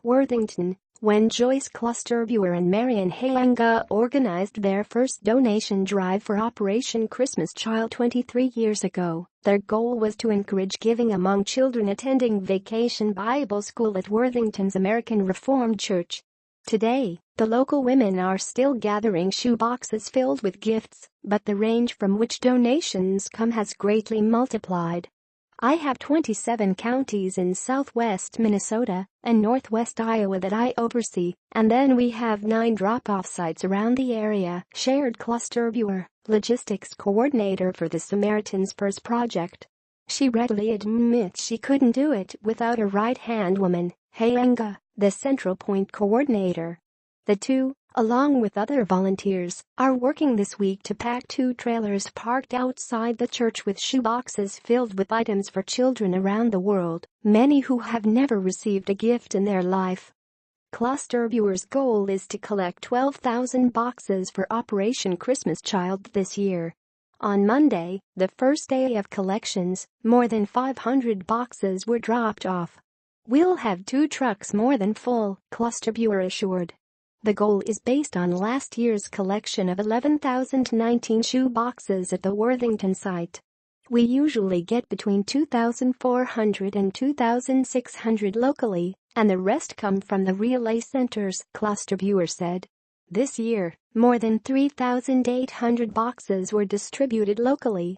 Worthington, when Joyce Klosterbuer and Marian Hayenga organized their first donation drive for Operation Christmas Child 23 years ago. Their goal was to encourage giving among children attending Vacation Bible School at Worthington's American Reformed Church. Today, the local women are still gathering shoeboxes filled with gifts, but the range from which donations come has greatly multiplied. I have 27 counties in southwest Minnesota and northwest Iowa that I oversee, and then we have 9 drop-off sites around the area, shared Klosterbuer, logistics coordinator for the Samaritan's Purse project. She readily admits she couldn't do it without a right-hand woman, Hayenga, the Central Point coordinator. The two, along with other volunteers, are working this week to pack 2 trailers parked outside the church with shoeboxes filled with items for children around the world, many who have never received a gift in their life. Klosterbuer's goal is to collect 12,000 boxes for Operation Christmas Child this year. On Monday, the first day of collections, more than 500 boxes were dropped off. "We'll have 2 trucks more than full," Klosterbuer assured. The goal is based on last year's collection of 11,019 shoe boxes at the Worthington site. "We usually get between 2,400 and 2,600 locally, and the rest come from the relay centers," Klosterbuer said. This year, more than 3,800 boxes were distributed locally.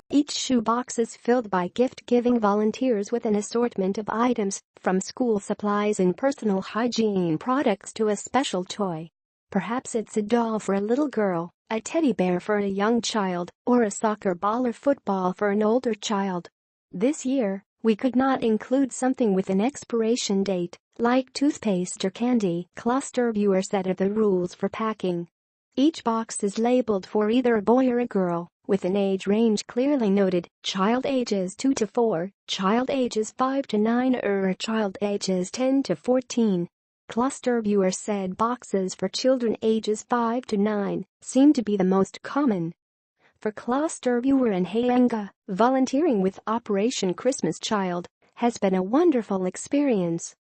Each shoebox is filled by gift-giving volunteers with an assortment of items, from school supplies and personal hygiene products to a special toy. Perhaps it's a doll for a little girl, a teddy bear for a young child, or a soccer ball or football for an older child. This year, we could not include something with an expiration date, like toothpaste or candy, Klosterbuer said of the rules for packing. Each box is labeled for either a boy or a girl, with an age range clearly noted: child ages 2 to 4, child ages 5 to 9 or child ages 10 to 14. Klosterbuer said boxes for children ages 5 to 9 seem to be the most common. For Klosterbuer and Hayenga, volunteering with Operation Christmas Child has been a wonderful experience.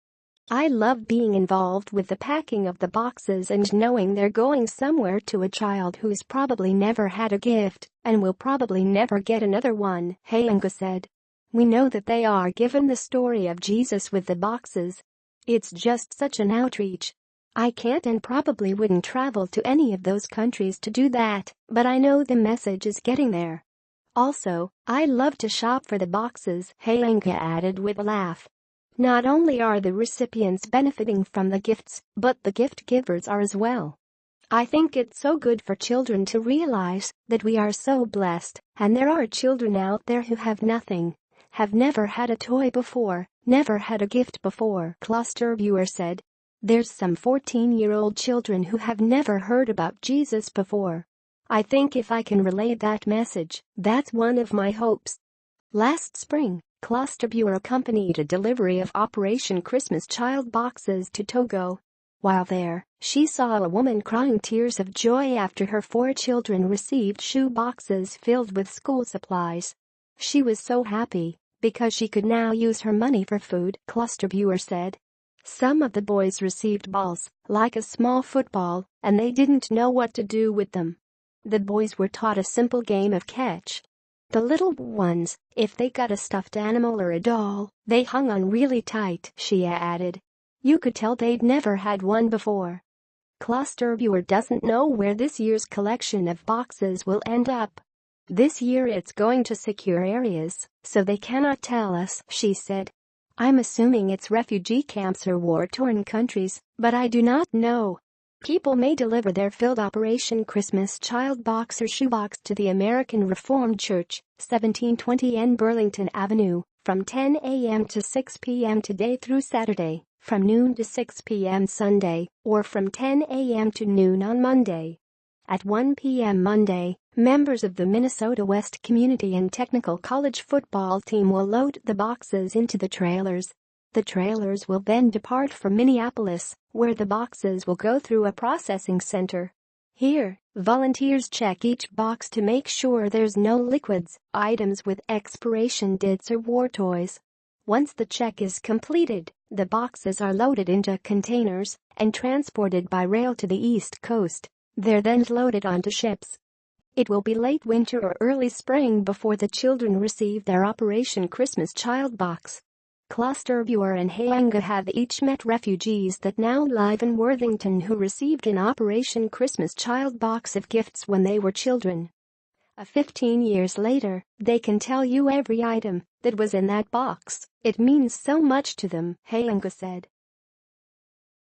"I love being involved with the packing of the boxes and knowing they're going somewhere to a child who's probably never had a gift and will probably never get another one," Hayenga said. "We know that they are given the story of Jesus with the boxes. It's just such an outreach. I can't and probably wouldn't travel to any of those countries to do that, but I know the message is getting there. Also, I love to shop for the boxes," Hayenga added with a laugh. "Not only are the recipients benefiting from the gifts, but the gift givers are as well. I think it's so good for children to realize that we are so blessed, and there are children out there who have nothing, have never had a toy before, never had a gift before," Klosterbuer said. "There's some 14-year-old children who have never heard about Jesus before. I think if I can relay that message, that's one of my hopes." Last spring, Klosterbuer accompanied a delivery of Operation Christmas Child boxes to Togo. While there, she saw a woman crying tears of joy after her 4 children received shoe boxes filled with school supplies. "She was so happy because she could now use her money for food," Klosterbuer said. "Some of the boys received balls, like a small football, and they didn't know what to do with them. The boys were taught a simple game of catch. The little ones, if they got a stuffed animal or a doll, they hung on really tight," she added. "You could tell they'd never had one before." Klosterbuer doesn't know where this year's collection of boxes will end up. "This year it's going to secure areas, so they cannot tell us," she said. "I'm assuming it's refugee camps or war-torn countries, but I do not know. People may deliver their filled Operation Christmas Child box or shoebox to the American Reformed Church, 1720 N Burlington Avenue, from 10 a.m. to 6 p.m. today through Saturday, from noon to 6 p.m. Sunday, or from 10 a.m. to noon on Monday. At 1 p.m. Monday, members of the Minnesota West Community and Technical College football team will load the boxes into the trailers. The trailers will then depart for Minneapolis, where the boxes will go through a processing center. Here, volunteers check each box to make sure there's no liquids, items with expiration dates or war toys. Once the check is completed, the boxes are loaded into containers and transported by rail to the East Coast. They're then loaded onto ships. It will be late winter or early spring before the children receive their Operation Christmas Child box. Klosterbuer and Hayenga have each met refugees that now live in Worthington who received an Operation Christmas Child box of gifts when they were children. 15 years later, they can tell you every item that was in that box. It means so much to them, Hayenga said.